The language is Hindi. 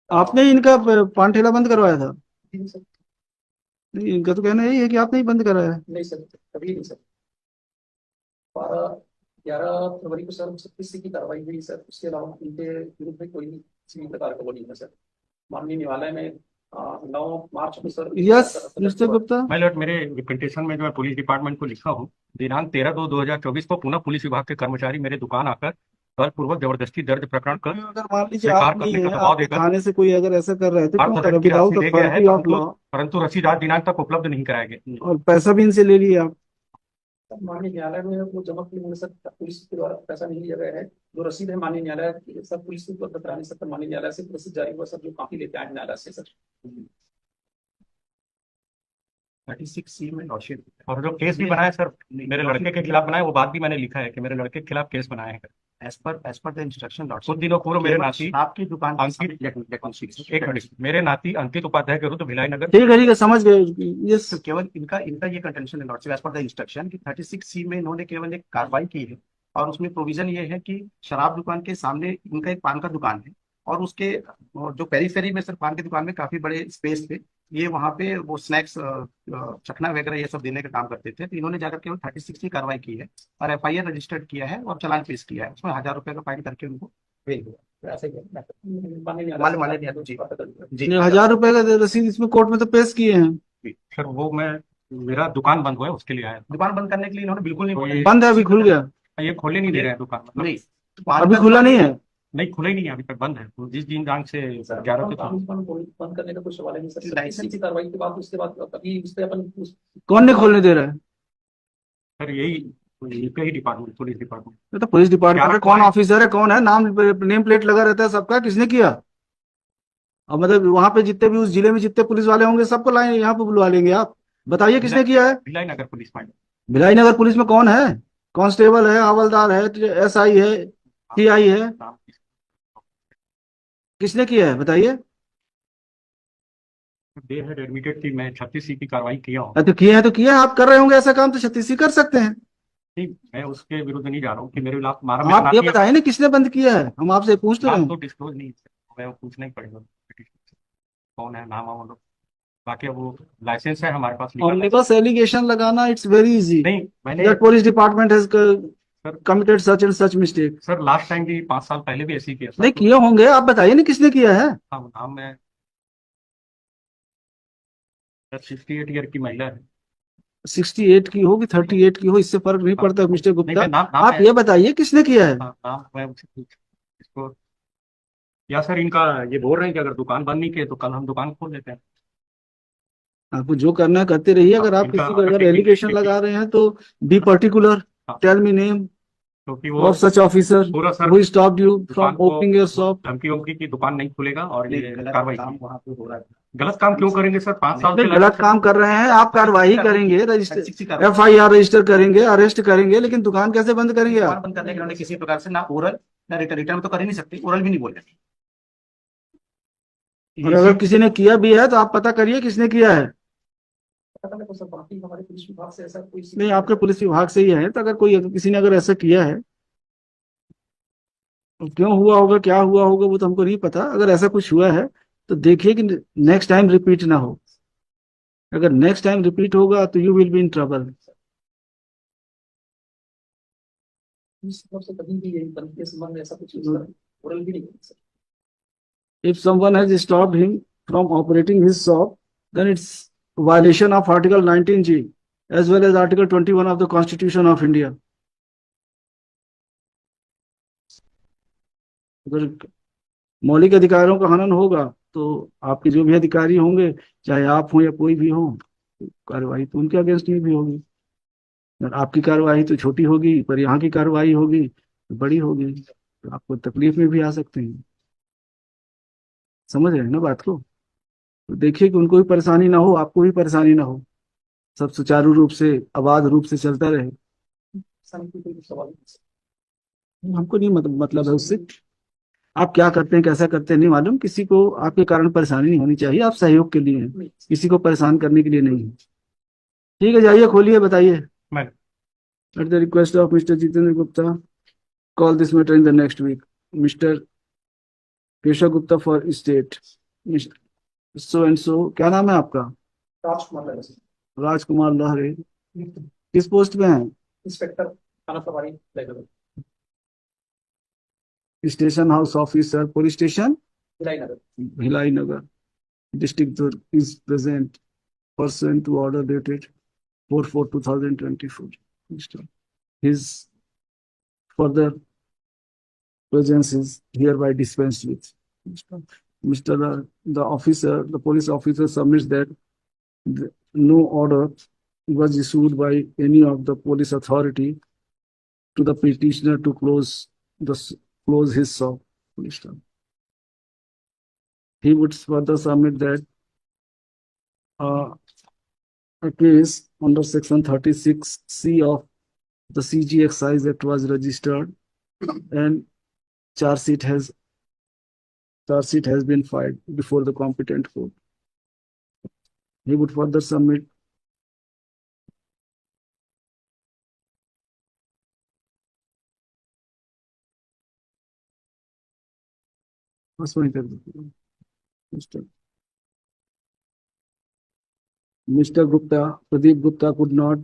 आपने इनका पान ठेला बंद करवाया था? नहीं सर। नहीं, इनका तो कहना यही है कि आपने ही बंद कराया है। नहीं सर, कभी नहीं सर। 12-11 फरवरी को सर 36 की कार्रवाई हुई सर, उसके अलावा इनके विरुद्ध में कोई किसी भी प्रकार का वो नहीं है सर। माननीय न्यायालय में 9 मार्च को सर एक यस याचिका दर्ज मिस्टर हुआ। गुप्ता। माय लॉर्ड, मेरे रिप्रेजेंटेशन में जो है पुलिस डिपार्टमेंट को लिखा हूँ, दिनांक 13/2/2024 को पुनः पुलिस विभाग के कर्मचारी मेरे दुकान आकर बलपूर्वक जबरदस्ती दर्ज प्रकरण कर अगर मान लीजिए आप स्वीकार नहीं करने है, का दबाव आपके देकर थाने से कोई अगर ऐसा कर रहे थे क्यों करा, 8,000 की विदाउट राशि ले गया है, अथॉरिटी ऑफ परंतु लॉ? परंतु रसीद आज दिनांक तक उपलब्ध नहीं कराया गया। और पैसा भी इनसे ले लिए आप? सर माननीय न्यायालय में वो जमा किए हुए सर पुलिस के द्वारा पैसा नहीं लिया गया है। जो रसीद है माननीय न्यायालय सर पुलिस को उपलब्ध कराने सर माननीय न्यायालय से रसीद जारी हुआ सर, जो काफी लेते आए हैं न्यायालय से सर। 36C में लॉर्डशिप, और जो केस भी बनाया सर मेरे लड़के के खिलाफ बनाया, वो बात भी मैंने लिखा है कि मेरे लड़के के खिलाफ केस बनाए हैं। As per the instruction Lord, कुछ दिनों पूर्व मेरे नाती आपकी दुकान अंकित, एक मिनट, मेरे नाती अंकित उपाध्याय के विरुद्ध भिलाई नगर, ठीक है समझ गए। यस। तो केवल इनका इनका ये कंटेंशन है lordship, as per the instruction कि 36C में इन्होंने केवल एक कार्रवाई की है, और उसमें प्रोविजन ये है कि शराब दुकान के सामने इनका एक पान का दुकान है, और उसके जो पेरीफेरी में सर पान की दुकान में काफी बड़े स्पेस थे, ये वहाँ पे वो स्नैक्स चखना वगैरह ये सब देने का काम करते थे, तो इन्होंने जाकर केवल 36 की कार्रवाई की है और FIR रजिस्टर्ड किया है और चालान पेश किया है, उसमें 1,000 रुपए का फाइन करके उनको भेज दिया। तो ऐसे ही है। माननीय न्यायालय मान से मान बात लिया की, जी। पता चल जी। 1,000 रुपए का रसीद इसमें कोर्ट में तो पेश किए हैं। सर वो मैं, मेरा दुकान बंद हुआ है उसके लिए आया, दुकान बंद करने के लिए इन्होंने बिल्कुल नहीं बोला, बंद है अभी खुल गया? ये खोलने नहीं दे रहे हैं दुकान, मतलब नहीं, अभी खुला नहीं है? नहीं खुला ही नहीं है, अभी तक बंद है, तो जिस दिन जान से सर 11 अपन के कानून कानून बंद करने का कोई सवाल ही नहीं सर। लाइसेंस की कार्रवाई के बाद उसके बाद कभी उस पर अपन कौन नहीं खोलने दे रहा है? सर यही इनका ही डिपार्टमेंट, पुलिस डिपार्टमेंट। ये तो पुलिस डिपार्टमेंट है, कौन ऑफिसर है, कौन है, नाम नेम प्लेट लगा रहता है सबका, किसने किया? और मतलब वहां पे जितने भी उस जिले में जितने पुलिस वाले होंगे सबको लाए यहाँ पे बुलवा लेंगे आप? बताइए किसने किया है? भिलाई नगर पुलिस में। भिलाई नगर पुलिस में कौन है? कांस्टेबल है, हवलदार है, SI है, TI है? किसने किया है बताइए? दे है एडमिटेड कि मैं 36C की कार्रवाई किया हूँ। तो किया है तो किया है, आप कर रहे होंगे ऐसा काम तो 36 कर सकते हैं। नहीं, मैं उसके विरुद्ध नहीं जा रहा हूँ कि मेरे खिलाफ मारा, मेरा आप ये नाती है, बताइए ना किसने बंद किया है, हम आपसे पूछ तो रहे नाम हैं। तो डिस्क्लोज नहीं है sir, मैं वो पूछना ही पड़ेगा कौन है, नाम वाम लोग, बाकी अब वो लाइसेंस है हमारे पास, लीगल ओनली लाइसेंस। बस एलिगेशन लगाना, इट्स वेरी इजी नहीं मैंने that police department has sir, committed such and such mistake. Sir last time भी 5 साल पहले भी ऐसे ही किया सर, नहीं तो किए होंगे, आप बताइए ना किसने किया है। नाम है सर, 68 ईयर की महिला है। 68 की होगी, 38 की हो, इससे फर्क नहीं हाँ, पड़ता मिस्टर नहीं गुप्ता। मैं नाम नाम आप है, ये बताइए किसने किया है। हाँ, नाम मैं उसे इसको, या सर इनका ये बोल रहे हैं कि अगर दुकान बंद नहीं किए तो कल हम दुकान खोल लेते हैं। आपको जो करना है करते रहिए, हाँ, अगर आप इनका किसी को अगर अगर टेक्निक एलिगेशन टेक्निक लगा रहे हैं तो बी पर्टिकुलर, हाँ, टेल मी नेम क्योंकि वो ऑफ सच ऑफिसर पूरा सर हु स्टॉप्ड यू दुकान फ्रॉम को ओपनिंग योर शॉप। धमकी वमकी की दुकान नहीं खुलेगा और ये गलत कार्रवाई काम की। वहाँ पे हो रहा है। गलत काम क्यों करेंगे सर, 5 साल नहीं के गलत लाइसेंस। काम कर रहे हैं आप, कार्रवाई करेंगे, रजिस्टर FIR रजिस्टर करेंगे, अरेस्ट करेंगे, लेकिन दुकान कैसे बंद करेंगे दुकान आप? बंद करने के लिए उन्होंने किसी प्रकार से ना ओरल ना रिटर्न, रिटर्न में तो कर ही नहीं सकते, ओरल भी नहीं बोल रहे। और ये अगर इसी किसी ने किया भी है तो आप पता करिए किसने किया है। पता नहीं सर, बाकी हमारे पुलिस विभाग से ऐसा कोई नहीं आपके पुलिस विभाग से ही है, तो अगर कोई किसी ने अगर ऐसा किया है तो क्यों हुआ होगा, क्या हुआ होगा, वो तो हमको नहीं पता। अगर ऐसा कुछ हुआ है तो देखिए कि नेक्स्ट टाइम रिपीट ना हो। अगर नेक्स्ट टाइम रिपीट होगा तो you will be in trouble. Police की तरफ से कभी भी यही बंद के संबंध में ऐसा कुछ ओरल भी नहीं है sir. If someone has stopped him from operating his shop, then it's violation of Article 19G as well as Article 21 of the Constitution of India. अगर मौलिक अधिकारों का हनन होगा तो आपके जो भी अधिकारी होंगे, चाहे आप हो या कोई भी हो, कार्रवाई तो उनके अगेंस्ट ही भी होगी। और आपकी कार्रवाई तो छोटी होगी, पर यहाँ की कार्रवाई होगी तो बड़ी होगी, तो आपको तकलीफ में भी आ सकते हैं। समझ रहे हैं ना बात को? तो देखिए कि उनको भी परेशानी ना हो, आपको भी परेशानी ना हो, सब सुचारू रूप से आबाद रूप से चलता रहे। सर कोई सवाल नहीं हमको नहीं मतलब है उससे, आप क्या करते हैं कैसा करते हैं नहीं मालूम, किसी को आपके कारण परेशानी नहीं होनी चाहिए, आप सहयोग के लिए हैं, किसी को परेशान करने के लिए नहीं है। ठीक है जाइए खोलिए बताइए। मैं at the request of mister Jitendra Gupta, call this matter in the next week. Mister Keshav Gupta for state, so and so, क्या नाम है आपका? राजकुमार लहरा सर। राजकुमार लहरे। किस पोस्ट पे हैं? इंस्पेक्टर थाना प्रभारी Bhilai station house officer, police station Nagar. Bhilai Nagar, district Durg, is present pursuant to order dated 4/4/2024. His further presence is hereby dispensed with. Mr. The officer, the police officer submits that no order was issued by any of the police authority to the petitioner to close his shop. He would further submit that a case under section 36C of the CG Excise Act was registered and charge sheet has been filed before the competent court. He would further submit Mr. Gupta, Pradeep Gupta could not